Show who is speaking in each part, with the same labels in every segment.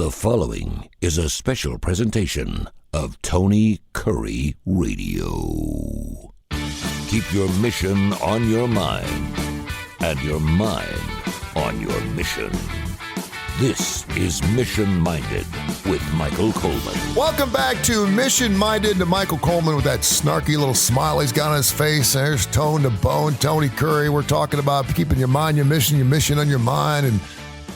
Speaker 1: The following is a special presentation of Tony Kurre Radio. Keep your mission on your mind and your mind on your mission. This is Mission Minded with Michael Coleman.
Speaker 2: Welcome back to Mission Minded to Michael Coleman with that snarky little smile he's got on his face. There's Tone to Bone, Tony Kurre. We're talking about keeping your mind, your mission on your mind. And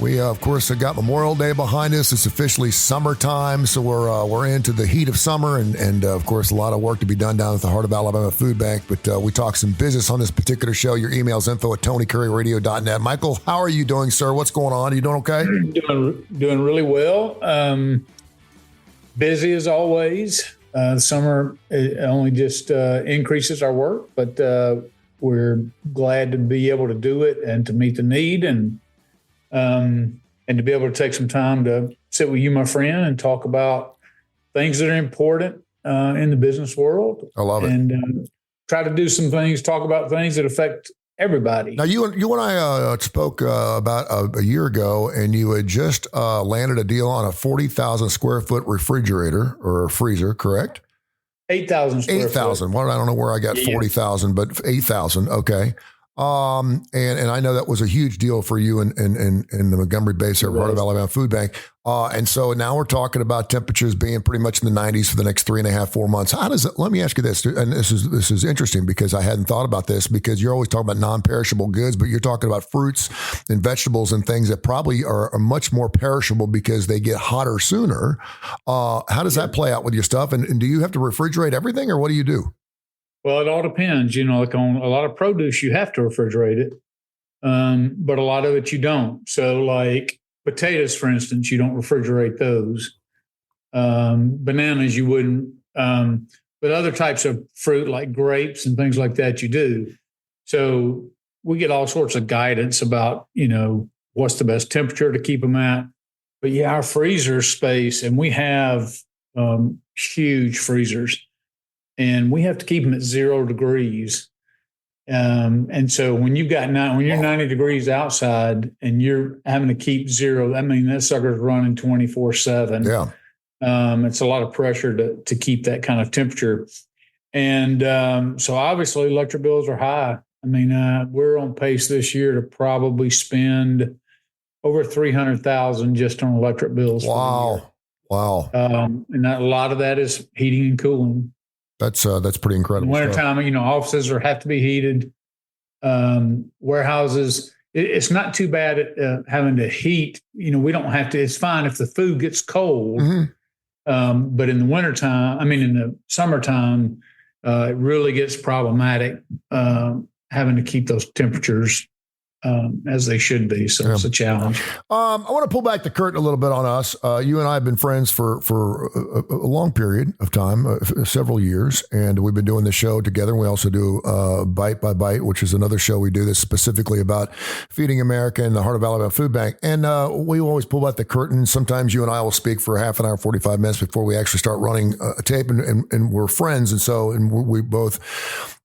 Speaker 2: we, of course, have got Memorial Day behind us. It's officially summertime, so we're into the heat of summer, and of course, a lot of work to be done down at the Heart of Alabama Food Bank. But we talk some business on this particular show. Your email's info@tonykurreradio.net. Michael, how are you doing, sir? What's going on? Are you doing okay?
Speaker 3: Doing really well. Busy as always. Summer only just increases our work, but we're glad to be able to do it and to meet the need and to be able to take some time to sit with you, my friend, and talk about things that are important in the business world.
Speaker 2: I love it.
Speaker 3: And try to do some things, talk about things that affect everybody.
Speaker 2: Now, you and I spoke about a year ago, and you had just landed a deal on a 40,000 square foot refrigerator or freezer, correct?
Speaker 3: 8,000 square foot.
Speaker 2: 8,000. Well, I don't know where I got 40,000, but 8,000. Okay. And I know that was a huge deal for you in the Montgomery base at Heart of Alabama Food Bank. And so now we're talking about temperatures being pretty much in the 90s for the next 3.5, 4 months. How does it, let me ask you this, and this is interesting because I hadn't thought about this, because you're always talking about non-perishable goods, but you're talking about fruits and vegetables and things that probably are much more perishable because they get hotter sooner. How does that play out with your stuff? And do you have to refrigerate everything, or what do you do?
Speaker 3: Well, it all depends. Like on a lot of produce, you have to refrigerate it, but a lot of it you don't. So like potatoes, for instance, you don't refrigerate those. Bananas, you wouldn't. But other types of fruit like grapes and things like that, you do. So we get all sorts of guidance about, what's the best temperature to keep them at. But yeah, our freezer space, and we have huge freezers. And we have to keep them at 0 degrees. And so when you're 90 degrees outside and you're having to keep 0, that sucker's running 24/7.
Speaker 2: Yeah.
Speaker 3: It's a lot of pressure to keep that kind of temperature. And so obviously electric bills are high. We're on pace this year to probably spend over $300,000 just on electric bills.
Speaker 2: Wow.
Speaker 3: And a lot of that is heating and cooling.
Speaker 2: That's pretty incredible.
Speaker 3: In wintertime, offices have to be heated. Warehouses, it's not too bad at having to heat. We don't have to. It's fine if the food gets cold. Mm-hmm. But in the wintertime, in the summertime, it really gets problematic having to keep those temperatures as they should be. So It's a challenge.
Speaker 2: I want to pull back the curtain a little bit on us. You and I have been friends for a long period of time, several years, and we've been doing this show together. We also do Bite by Bite, which is another show we do that's specifically about feeding America and the Heart of Alabama Food Bank. And we always pull back the curtain. Sometimes you and I will speak for half an hour, 45 minutes before we actually start running a tape, and we're friends. And we both,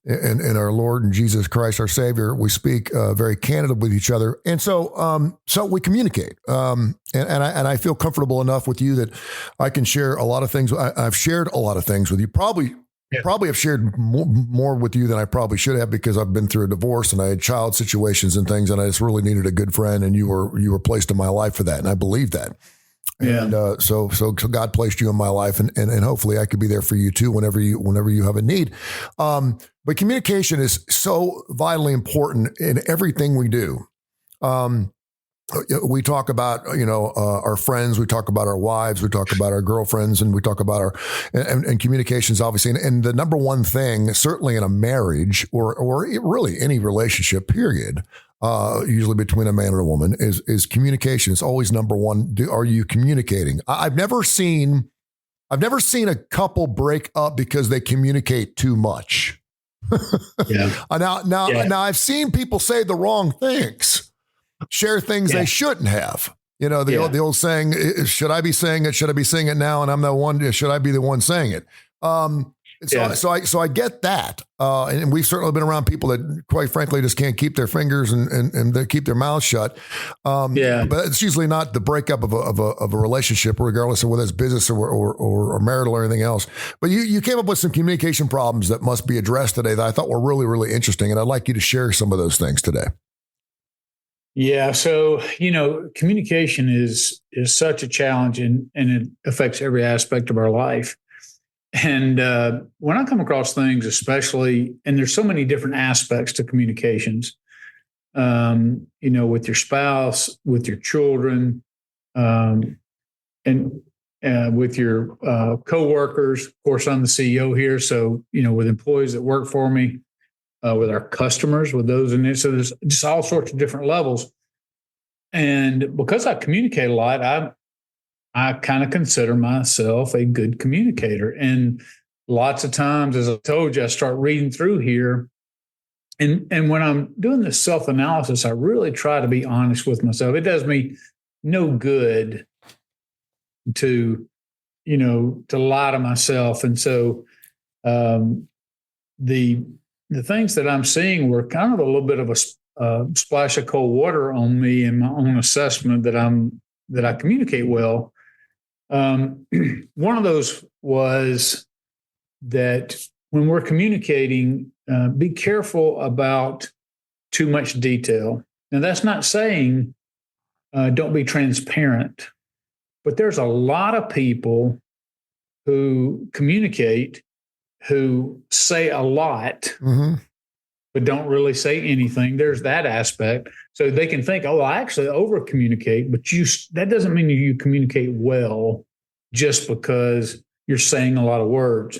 Speaker 2: and our Lord and Jesus Christ, our Savior, we speak very candidly with each other. And so we communicate. And I feel comfortable enough with you that I can share a lot of things. I've shared a lot of things with you. Probably have shared more with you than I probably should have, because I've been through a divorce and I had child situations and things, and I just really needed a good friend, and you were placed in my life for that. And I believe that. Yeah. And so God placed you in my life, and hopefully I could be there for you too whenever you have a need. But communication is so vitally important in everything we do. We talk about, our friends, we talk about our wives, we talk about our girlfriends, and we talk about and communications, obviously. And the number one thing, certainly in a marriage or really any relationship, period, usually between a man and a woman, is communication. It's always number one. Are you communicating? I've never seen a couple break up because they communicate too much.
Speaker 3: Yeah.
Speaker 2: Now I've seen people say the wrong things, share things they shouldn't have. The old saying, should I be saying it? Should I be saying it now? And I'm the one, should I be the one saying it? So I get that. And we've certainly been around people that quite frankly just can't keep their fingers and they keep their mouths shut. But it's usually not the breakup of a relationship, regardless of whether it's business or marital or anything else. But you came up with some communication problems that must be addressed today that I thought were really, really interesting. And I'd like you to share some of those things today.
Speaker 3: Yeah. So, communication is such a challenge and it affects every aspect of our life. And when I come across things, especially, and there's so many different aspects to communications, with your spouse, with your children, and with your coworkers. Of course, I'm the CEO here. So, with employees that work for me, with our customers, with those in there. So there's just all sorts of different levels. And because I communicate a lot, I kind of consider myself a good communicator. And lots of times, as I told you, I start reading through here. And when I'm doing this self-analysis, I really try to be honest with myself. It does me no good to lie to myself. And so the things that I'm seeing were kind of a little bit of a splash of cold water on me in my own assessment that I communicate well. One of those was that when we're communicating, be careful about too much detail. Now, that's not saying don't be transparent, but there's a lot of people who communicate who say a lot, but don't really say anything. There's that aspect. So they can think, I actually over communicate, but that doesn't mean you communicate well just because you're saying a lot of words.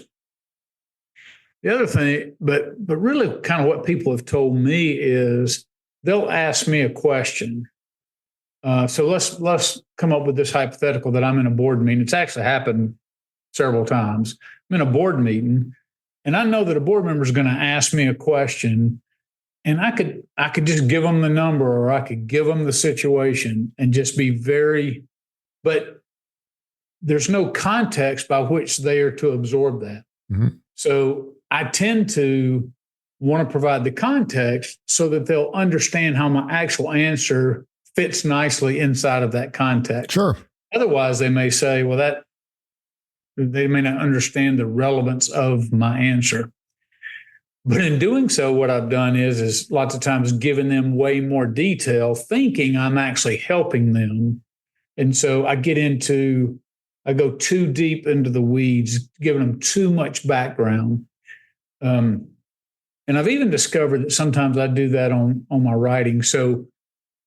Speaker 3: The other thing, but really kind of what people have told me is they'll ask me a question. So let's come up with this hypothetical that I'm in a board meeting. It's actually happened several times. I'm in a board meeting, and I know that a board member is going to ask me a question, and I could just give them the number, or I could give them the situation, and just be but there's no context by which they are to absorb that. Mm-hmm. So I tend to want to provide the context so that they'll understand how my actual answer fits nicely inside of that context.
Speaker 2: Sure.
Speaker 3: Otherwise, they may say, well, they may not understand the relevance of my answer. But in doing so, what I've done is lots of times given them way more detail, thinking I'm actually helping them. And so I go too deep into the weeds, giving them too much background. And I've even discovered that sometimes I do that on my writing. So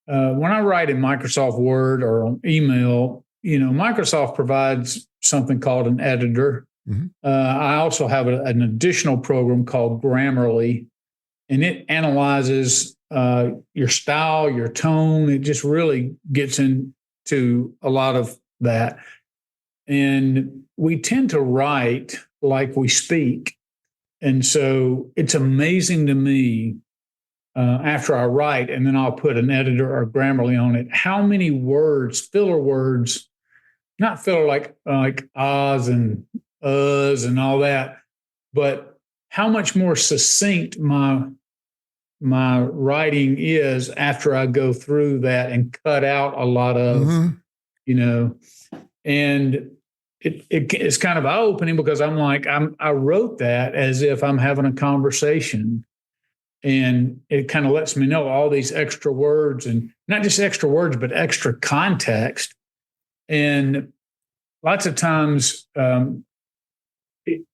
Speaker 3: when I write in Microsoft Word or on email, Microsoft provides something called an editor. Mm-hmm. I also have an additional program called Grammarly, and it analyzes your style, your tone. It just really gets into a lot of that. And we tend to write like we speak. And so it's amazing to me after I write, and then I'll put an editor or Grammarly on it, how many words, filler words, not filler like ahs and uhs and all that, but how much more succinct my writing is after I go through that and cut out a lot of, and it's kind of eye-opening because I'm like, I wrote that as if I'm having a conversation, and it kind of lets me know all these extra words, and not just extra words, but extra context. And lots of times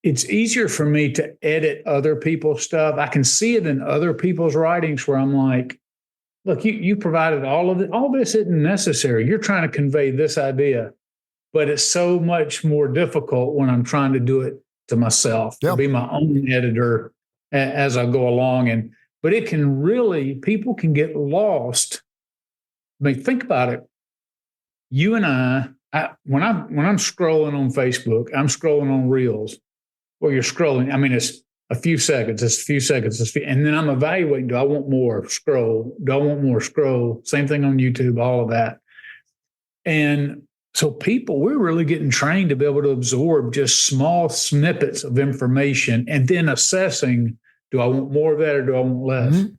Speaker 3: it's easier for me to edit other people's stuff. I can see it in other people's writings where I'm like, look, you provided all of it. All this isn't necessary. You're trying to convey this idea. But it's so much more difficult when I'm trying to do it to myself, to be my own editor as I go along. But it can really, people can get lost. I mean, think about it. You and I when I'm scrolling on Facebook, I'm scrolling on Reels, or you're scrolling. I mean, it's a few seconds, and then I'm evaluating, do I want more scroll? Do I want more scroll? Same thing on YouTube, all of that. And So we're really getting trained to be able to absorb just small snippets of information and then assessing, do I want more of that or do I want less? Mm-hmm.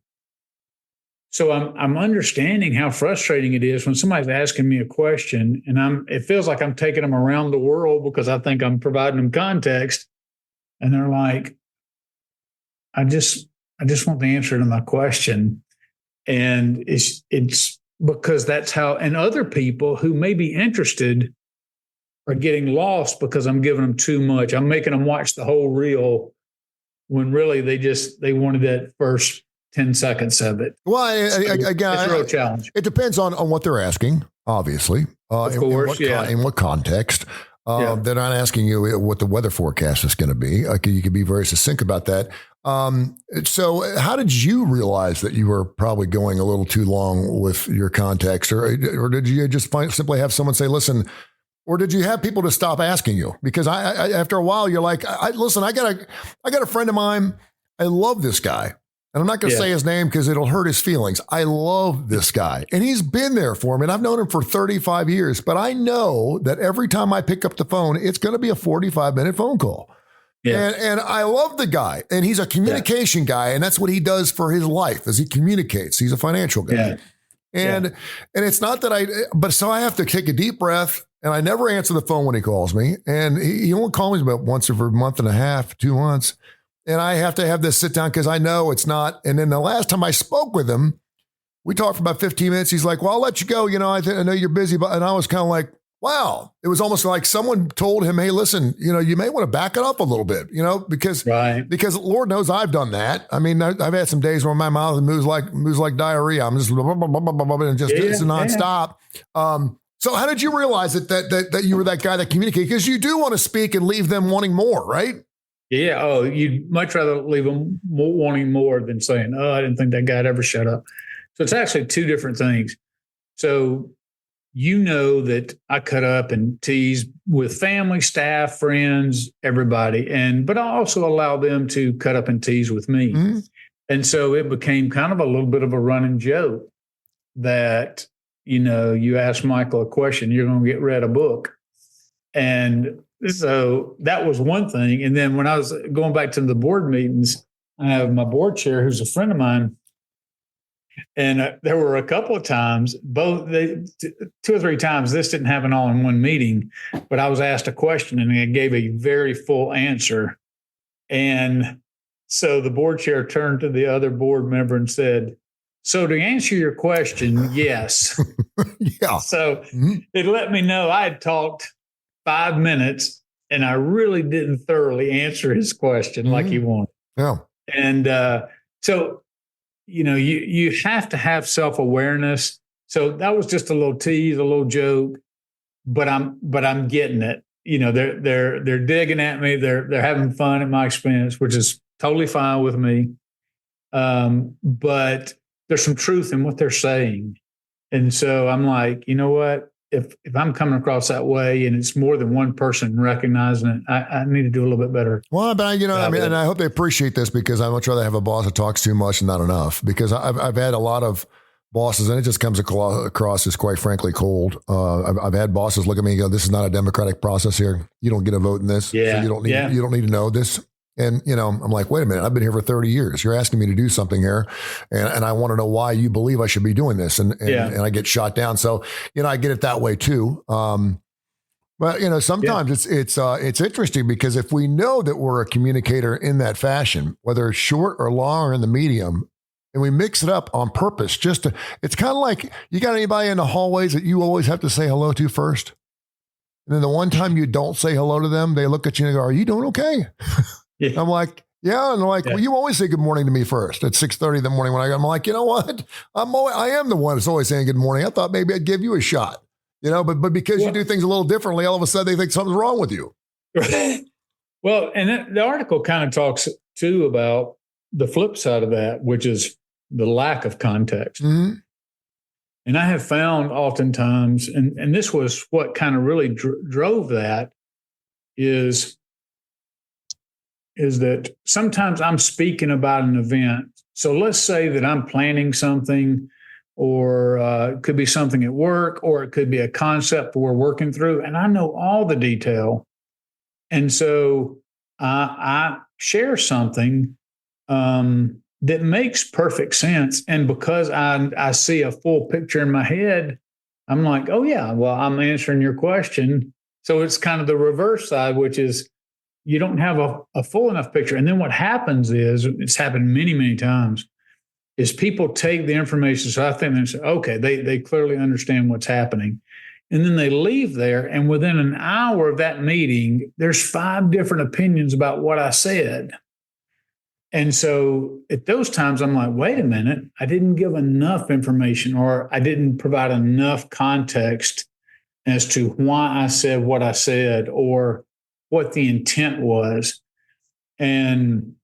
Speaker 3: So I'm understanding how frustrating it is when somebody's asking me a question and it feels like I'm taking them around the world because I think I'm providing them context. And they're like, I just want the answer to my question. And it's because that's how, and other people who may be interested are getting lost because I'm giving them too much. I'm making them watch the whole reel when really they wanted that first 10 seconds of it.
Speaker 2: Well, again,
Speaker 3: it's a real challenge.
Speaker 2: It depends on what they're asking, obviously.
Speaker 3: Of course,
Speaker 2: in what context. They're not asking you what the weather forecast is going to be. You could be very succinct about that. So how did you realize that you were probably going a little too long with your context, or did you just simply have someone say, listen, or did you have people to stop asking you? Because I after a while, you're like, listen, I got a friend of mine. I love this guy. And I'm not going to say his name because it'll hurt his feelings. I love this guy. And he's been there for me. And I've known him for 35 years. But I know that every time I pick up the phone, it's going to be a 45-minute phone call. Yeah. And I love the guy. And he's a communication guy. And that's what he does for his life, is he communicates. He's a financial guy. Yeah. And it's not that but so I have to take a deep breath. And I never answer the phone when he calls me. And he won't call me about once every month and a half, 2 months. And I have to have this sit down because I know it's not. And then the last time I spoke with him, we talked for about 15 minutes. He's like, well, I'll let you go. I know you're busy. And I was kind of like, wow. It was almost like someone told him, hey, listen, you may want to back it up a little bit, because Lord knows I've done that. I mean, I've had some days where my mouth moves like diarrhea. I'm just and just it's nonstop. So how did you realize that you were that guy that communicated? Because you do want to speak and leave them wanting more, right?
Speaker 3: Yeah. Oh, you'd much rather leave them wanting more than saying, oh, I didn't think that guy'd ever shut up. So it's actually two different things. So that I cut up and tease with family, staff, friends, everybody. But I also allow them to cut up and tease with me. Mm-hmm. And so it became kind of a little bit of a running joke that, you ask Michael a question, you're going to get read a book. And so that was one thing. And then when I was going back to the board meetings, I have my board chair, who's a friend of mine. And there were a couple of times, 2 or 3 times, this didn't happen all in one meeting, but I was asked a question and I gave a very full answer. And so the board chair turned to the other board member and said, so to answer your question, yes.
Speaker 2: Yeah.
Speaker 3: So it let me know I had talked 5 minutes and I really didn't thoroughly answer his question like he wanted.
Speaker 2: Yeah.
Speaker 3: And so, you have to have self-awareness. So that was just a little tease, a little joke, but I'm getting it. They're digging at me. They're having fun at my expense, which is totally fine with me. But there's some truth in what they're saying. And so I'm like, you know what? If I'm coming across that way and it's more than one person recognizing it, I need to do a little bit better.
Speaker 2: Well, but and I hope they appreciate this, because I'd much rather have a boss that talks too much and not enough, because I've had a lot of bosses and it just comes across as, quite frankly, cold. I've had bosses look at me and go, this is not a democratic process here. You don't get a vote in this.
Speaker 3: Yeah.
Speaker 2: So you don't need to know this. And, I'm like, wait a minute, I've been here for 30 years. You're asking me to do something here. And I want to know why you believe I should be doing this. And I get shot down. So, I get it that way too. But, sometimes it's interesting, because if we know that we're a communicator in that fashion, whether it's short or long or in the medium, and we mix it up on purpose, it's kind of like, you got anybody in the hallways that you always have to say hello to first? And then the one time you don't say hello to them, they look at you and go, are you doing okay? Yeah. I'm like, yeah. And they're like, well, you always say good morning to me first at 6:30 in the morning when I'm like, you know what? I am the one that's always saying good morning. I thought maybe I'd give you a shot, but because you do things a little differently, all of a sudden they think something's wrong with you.
Speaker 3: Well, and the article kind of talks too about the flip side of that, which is the lack of context. Mm-hmm. And I have found oftentimes, and this was what kind of really drove that, is that sometimes I'm speaking about an event. So let's say that I'm planning something, or it could be something at work, or it could be a concept we're working through. And I know all the detail. And so I share something that makes perfect sense. And because I see a full picture in my head, I'm like, oh, yeah, well, I'm answering your question. So it's kind of the reverse side, which is you don't have a full enough picture. And then what happens is, it's happened many, many times, is people take the information. So I think they say, okay, they clearly understand what's happening. And then they leave there. And within an hour of that meeting, there's 5 different opinions about what I said. And so at those times, I'm like, wait a minute, I didn't give enough information, or I didn't provide enough context as to why I said what I said or what the intent was. And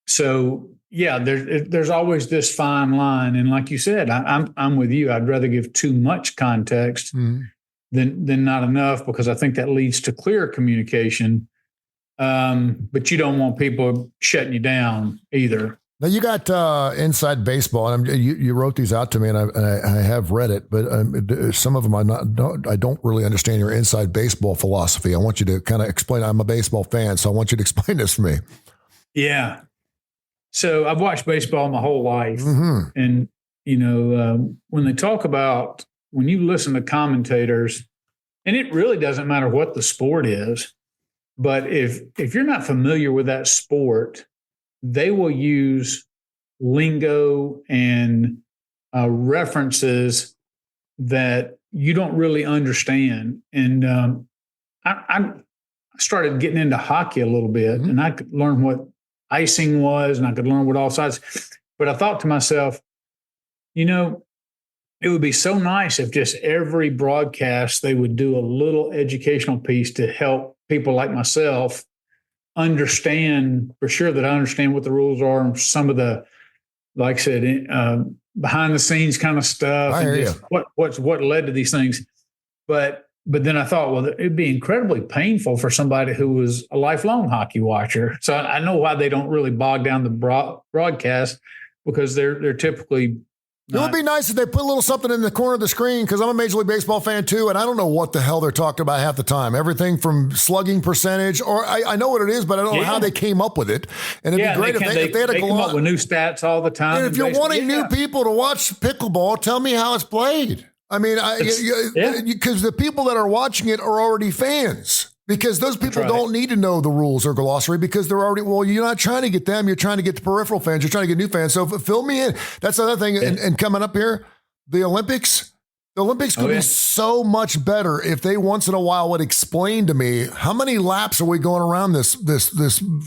Speaker 3: so, yeah, there's always this fine line. And like you said, I'm with you. I'd rather give too much context than not enough, because I think that leads to clear communication. But you don't want people shutting you down either.
Speaker 2: Now you got Inside Baseball, and you wrote these out to me, and I have read it, but some of them I don't really understand your Inside Baseball philosophy. I want you to kind of explain. I'm a baseball fan, so I want you to explain this for me.
Speaker 3: Yeah. So I've watched baseball my whole life, and when they talk about, when you listen to commentators, and it really doesn't matter what the sport is. But if you're not familiar with that sport, they will use lingo and references that you don't really understand. And I started getting into hockey a little bit, and I could learn what icing was, and I could learn what all sides. But I thought to myself, it would be so nice if just every broadcast they would do a little educational piece to help people like myself understand, for sure, that I understand what the rules are and some of the, like I said, behind the scenes kind of stuff.
Speaker 2: I hear you.
Speaker 3: What led to these things. But then I thought, well, it'd be incredibly painful for somebody who was a lifelong hockey watcher. So I know why they don't really bog down the broadcast, because they're typically.
Speaker 2: It would be nice if they put a little something in the corner of the screen, because I'm a Major League Baseball fan too, and I don't know what the hell they're talking about half the time. Everything from slugging percentage, or I know what it is, but I don't know how they came up with it. And it'd be great if they had a
Speaker 3: come up with new stats all the time.
Speaker 2: And if you're wanting new people to watch pickleball, tell me how it's played. I mean, because the people that are watching it are already fans. Because those people don't need to know the rules or glossary, because they're already, you're not trying to get them. You're trying to get the peripheral fans. You're trying to get new fans. So fill me in. That's another thing. Yeah. And coming up here, the Olympics could be so much better if they once in a while would explain to me, how many laps are we going around this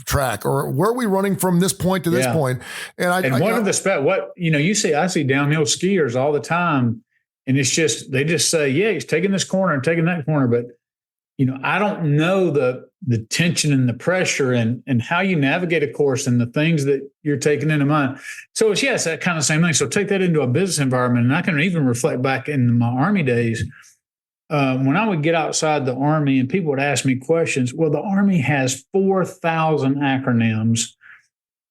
Speaker 2: track, or where are we running from this point to this point? And
Speaker 3: one of the I see downhill skiers all the time, and it's just, they just say, yeah, he's taking this corner and taking that corner, but I don't know the tension and the pressure and how you navigate a course and the things that you're taking into mind. So it's that kind of same thing. So take that into a business environment. And I can even reflect back in my Army days, when I would get outside the Army and people would ask me questions. Well, the Army has 4,000 acronyms,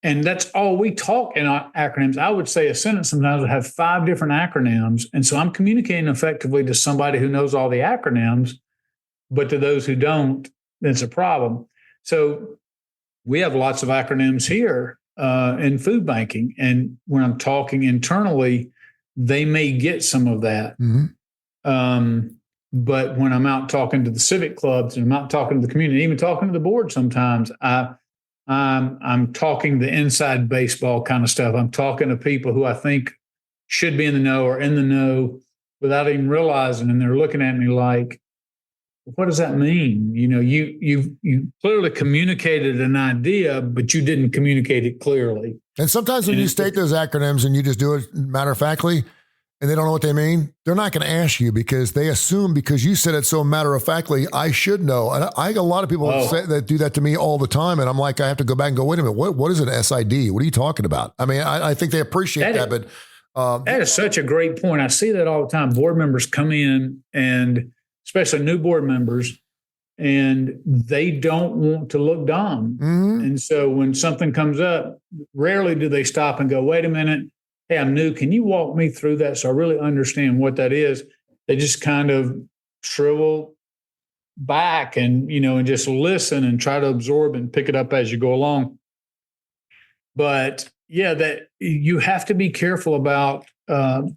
Speaker 3: and that's all we talk in acronyms. I would say a sentence sometimes would have 5 different acronyms. And so I'm communicating effectively to somebody who knows all the acronyms. But to those who don't, it's a problem. So we have lots of acronyms here in food banking. And when I'm talking internally, they may get some of that. But when I'm out talking to the civic clubs and I'm out talking to the community, even talking to the board sometimes, I'm talking the inside baseball kind of stuff. I'm talking to people who I think should be in the know or in the know without even realizing. And they're looking at me like, what does that mean? You clearly communicated an idea, but you didn't communicate it clearly.
Speaker 2: And sometimes when you state those acronyms and you just do it matter-of-factly, and they don't know what they mean, they're not going to ask you, because they assume, because you said it so matter-of-factly, I should know. And I got a lot of people that do that to me all the time, and I'm like, I have to go back and go, wait a minute, what is an SID? What are you talking about? I mean, I think they appreciate that, but
Speaker 3: that is such a great point. I see that all the time. Board members come in, and especially new board members, and they don't want to look dumb. And so when something comes up, rarely do they stop and go, wait a minute, hey, I'm new. Can you walk me through that so I really understand what that is? They just kind of shrivel back and, and just listen and try to absorb and pick it up as you go along. But yeah, that you have to be careful about, and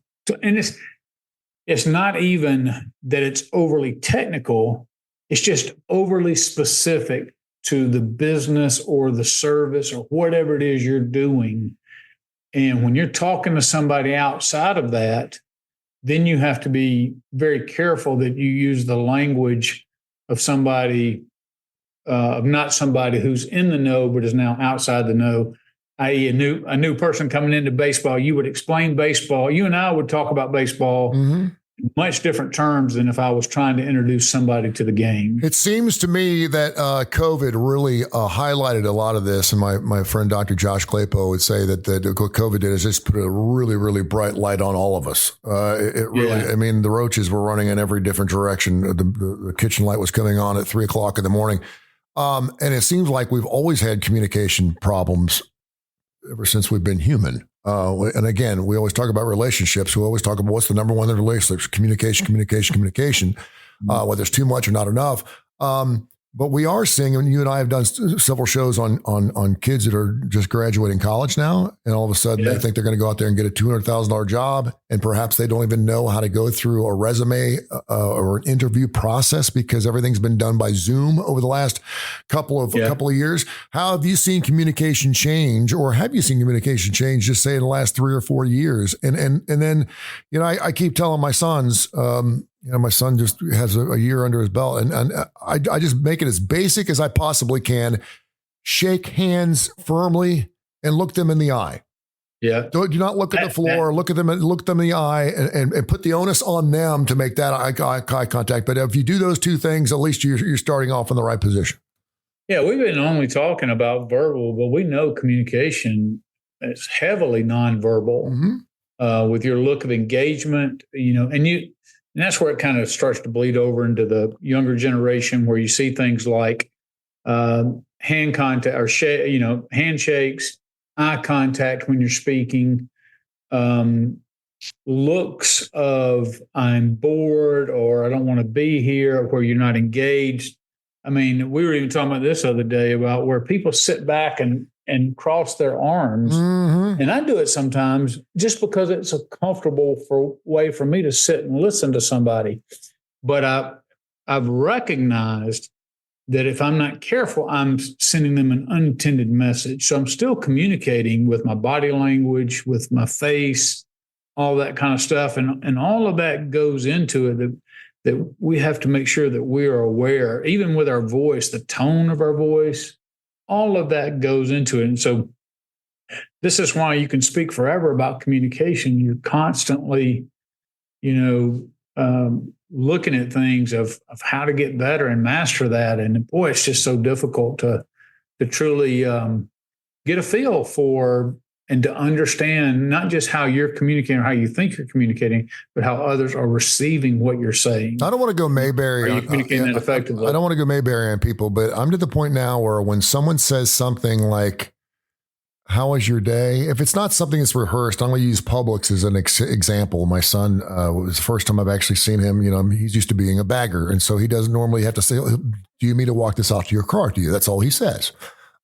Speaker 3: it's not even that it's overly technical. It's just overly specific to the business or the service or whatever it is you're doing. And when you're talking to somebody outside of that, then you have to be very careful that you use the language of somebody, of not somebody who's in the know, but is now outside the know, i.e. a new person coming into baseball. You would explain baseball. You and I would talk about baseball in much different terms than if I was trying to introduce somebody to the game.
Speaker 2: It seems to me that COVID really highlighted a lot of this. And my friend, Dr. Josh Claypo, would say that what COVID did is just put a really, really bright light on all of us. It really, I mean, the roaches were running in every different direction. The kitchen light was coming on at 3:00 in the morning. And it seems like we've always had communication problems ever since we've been human. And again, we always talk about relationships. We always talk about what's the number one in relationships: communication, whether it's too much or not enough. But we are seeing, and you and I have done several shows on kids that are just graduating college now, and all of a sudden they think they're going to go out there and get a $200,000 job, and perhaps they don't even know how to go through a resume or an interview process because everything's been done by Zoom over the last couple of years. How have you seen communication change, or have you seen communication change, just say in the last 3 or 4 years? And then, I keep telling my sons. My son just has a year under his belt, and I just make it as basic as I possibly can. Shake hands firmly and look them in the eye.
Speaker 3: Yeah.
Speaker 2: Do not look at the floor. Look them in the eye, and put the onus on them to make that eye contact. But if you do those two things, at least you're starting off in the right position.
Speaker 3: Yeah, we've been only talking about verbal, but we know communication is heavily nonverbal with your look of engagement. And that's where it kind of starts to bleed over into the younger generation, where you see things like hand contact or handshakes, eye contact when you're speaking, looks of I'm bored or I don't want to be here, or where you're not engaged. I mean, we were even talking about this other day about where people sit back and cross their arms. And I do it sometimes just because it's a comfortable way for me to sit and listen to somebody. But I've recognized that if I'm not careful, I'm sending them an unintended message. So I'm still communicating with my body language, with my face, all that kind of stuff. And all of that goes into it, that we have to make sure that we are aware, even with our voice, the tone of our voice, all of that goes into it. And so this is why you can speak forever about communication. You're constantly, looking at things of how to get better and master that. And boy, it's just so difficult to truly get a feel for and to understand not just how you're communicating or how you think you're communicating, but how others are receiving what you're saying.
Speaker 2: I don't want to go Mayberry.
Speaker 3: Are you communicating that effectively?
Speaker 2: I don't want to go Mayberry on people, but I'm to the point now where when someone says something like, how was your day? If it's not something that's rehearsed, I'm going to use Publix as an example. My son, it was the first time I've actually seen him. He's used to being a bagger. And so he doesn't normally have to say, do you need me to walk this off to your car? Do you? That's all he says.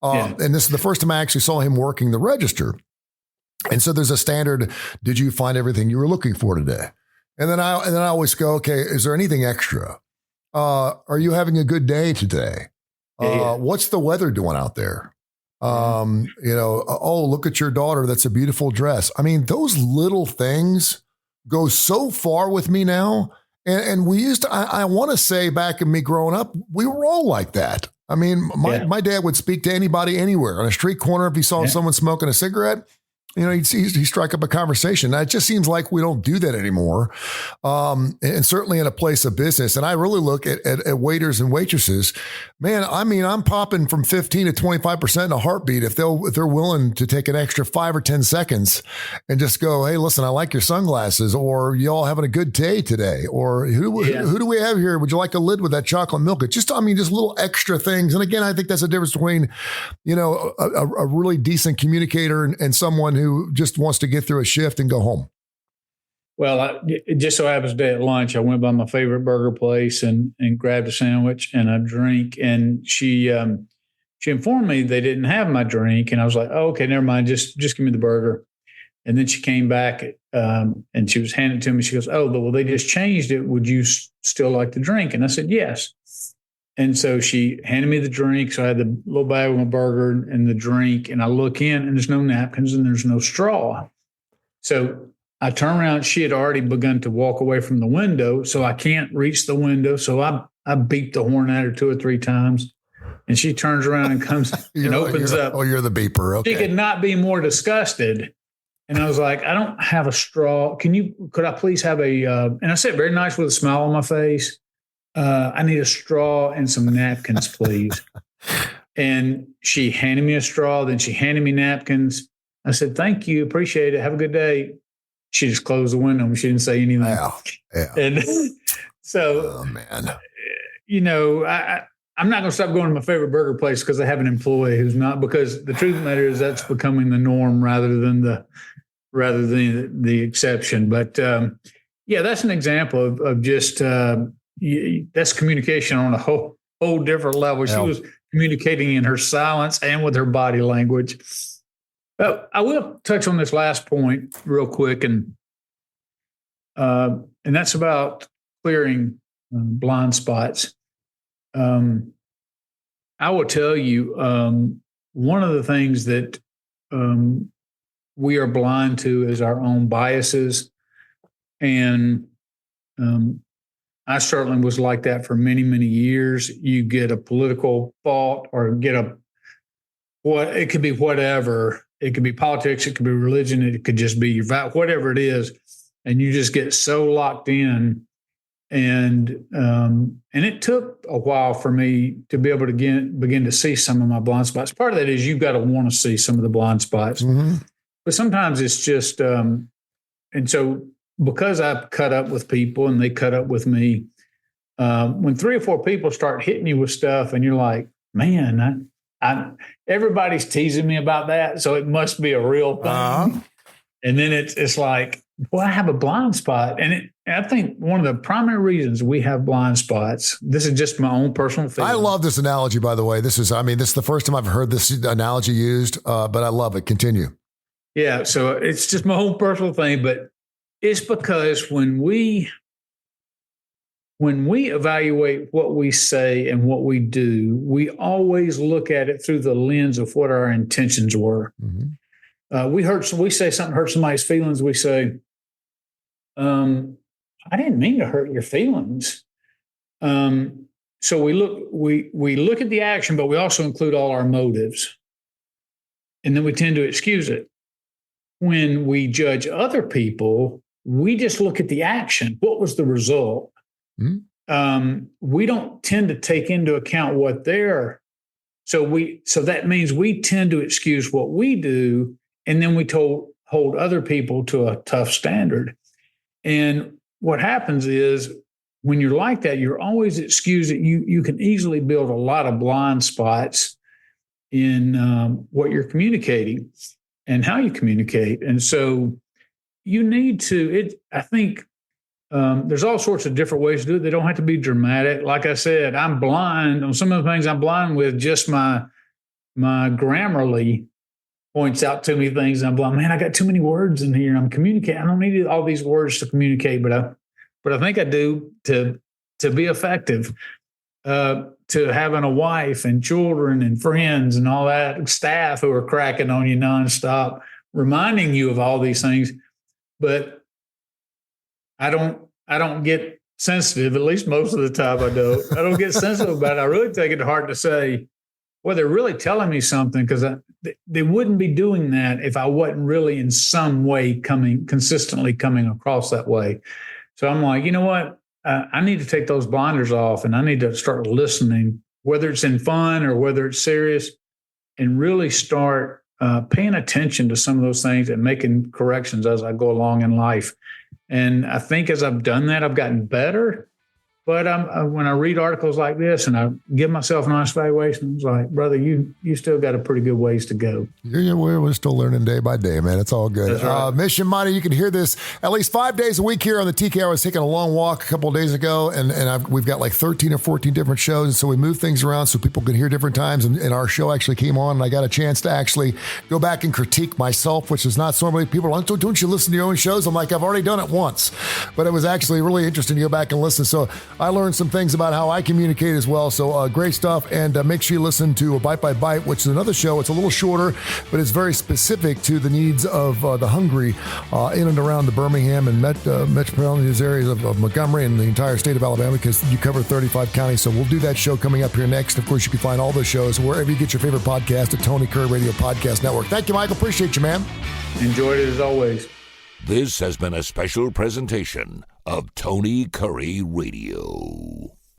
Speaker 2: And this is the first time I actually saw him working the register. And so there's a standard, did you find everything you were looking for today? And then I always go, okay, is there anything extra? Are you having a good day today? What's the weather doing out there? Oh, look at your daughter. That's a beautiful dress. I mean, those little things go so far with me now. And we used to, I want to say back in me growing up, we were all like that. I mean, my dad would speak to anybody anywhere on a street corner. If he saw someone smoking a cigarette, he'd strike up a conversation. Now, it just seems like we don't do that anymore. And certainly in a place of business. And I really look at waiters and waitresses, man, I mean, I'm popping from 15 to 25% in a heartbeat if they're willing to take an extra 5 or 10 seconds and just go, hey, listen, I like your sunglasses, or y'all having a good day today, or who do we have here? Would you like a lid with that chocolate milk? It's just little extra things. And again, I think that's a difference between, a really decent communicator and someone who just wants to get through a shift and go home?
Speaker 3: Well, it just so happens today at lunch, I went by my favorite burger place and grabbed a sandwich and a drink. And she informed me they didn't have my drink. And I was like, oh, okay, never mind. Just give me the burger. And then she came back and she was handing it to me. She goes, oh, well, they just changed it. Would you still like the drink? And I said, yes. And so she handed me the drink. So I had the little bag with my burger and the drink. And I look in and there's no napkins and there's no straw. So I turn around. She had already begun to walk away from the window. So I can't reach the window. So I beat the horn at her 2 or 3 times. And she turns around and comes and opens up.
Speaker 2: Oh, you're the beeper. Okay.
Speaker 3: She could not be more disgusted. And I was like, I don't have a straw. Could I please have and I said very nice with a smile on my face. I need a straw and some napkins, please. And she handed me a straw. Then she handed me napkins. I said, thank you. Appreciate it. Have a good day. She just closed the window and she didn't say anything.
Speaker 2: Yeah.
Speaker 3: And so,
Speaker 2: oh, man.
Speaker 3: I'm not going to stop going to my favorite burger place because I have an employee who's not, because the truth of the matter is that's becoming the norm rather than the exception. But that's an example of just that's communication on a whole different level. She was communicating in her silence and with her body language. I will touch on this last point real quick, and that's about clearing blind spots. I will tell you, one of the things that we are blind to is our own biases. And I certainly was like that for many, many years. You get a political thought or it could be whatever. It could be politics. It could be religion. It could just be your whatever it is. And you just get so locked in. And it took a while for me to be able to begin to see some of my blind spots. Part of that is you've got to want to see some of the blind spots. Mm-hmm. But sometimes it's just, and so because I've cut up with people and they cut up with me, when 3 or 4 people start hitting you with stuff and you're like, man, everybody's teasing me about that, so it must be a real thing. And then it's like, well, I have a blind spot. And I think one of the primary reasons we have blind spots, this is just my own personal feeling.
Speaker 2: I love this analogy, by the way. This is the first time I've heard this analogy used, but I love it. Continue.
Speaker 3: Yeah, so it's just my own personal thing, but it's because when we evaluate what we say and what we do, we always look at it through the lens of what our intentions were. Mm-hmm. We say something hurts somebody's feelings. We say, I didn't mean to hurt your feelings. So we look at the action, but we also include all our motives. And then we tend to excuse it. When we judge other people, we just look at the action. What was the result? Mm-hmm. We don't tend to take into account what they're. So that means we tend to excuse what we do. And then we hold other people to a tough standard. And what happens is when you're like that, you're always excusing. You can easily build a lot of blind spots in what you're communicating and how you communicate. And so you need to, I think there's all sorts of different ways to do it. They don't have to be dramatic. Like I said, I'm blind on some of the things I'm blind with. Just my Grammarly points out to me things. And I'm like, man, I got too many words in here. I'm communicating. I don't need all these words to communicate, but I think I do to be effective. To having a wife and children and friends and all that, staff who are cracking on you nonstop, reminding you of all these things. But I don't get sensitive, at least most of the time I don't. I don't get sensitive about it. I really take it to heart to say, well, they're really telling me something, because they wouldn't be doing that if I wasn't really in some way consistently coming across that way. So I'm like, you know what? I need to take those blinders off, and I need to start listening, whether it's in fun or whether it's serious, and really start paying attention to some of those things and making corrections as I go along in life. And I think as I've done that, I've gotten better. But when I read articles like this and I give myself an honest evaluation, it's like, brother, you still got a pretty good ways to go.
Speaker 2: Yeah, we're still learning day by day, man. It's all good.
Speaker 3: That's right.
Speaker 2: Mission Mighty, you can hear this at least 5 days a week here on the TK. I was taking a long walk a couple of days ago, and we've got like 13 or 14 different shows, and so we move things around so people can hear different times, and our show actually came on, and I got a chance to actually go back and critique myself, which is not so many people are like, don't you listen to your own shows? I'm like, I've already done it once. But it was actually really interesting to go back and listen. So I learned some things about how I communicate as well. So great stuff. And make sure you listen to Bite by Bite, which is another show. It's a little shorter, but it's very specific to the needs of the hungry in and around the Birmingham and metropolitan areas of Montgomery and the entire state of Alabama, because you cover 35 counties. So we'll do that show coming up here next. Of course, you can find all the shows wherever you get your favorite podcast at Tony Kurre Radio Podcast Network. Thank you, Michael. Appreciate you, man.
Speaker 3: Enjoyed it as always.
Speaker 1: This has been a special presentation of Tony Kurre Radio.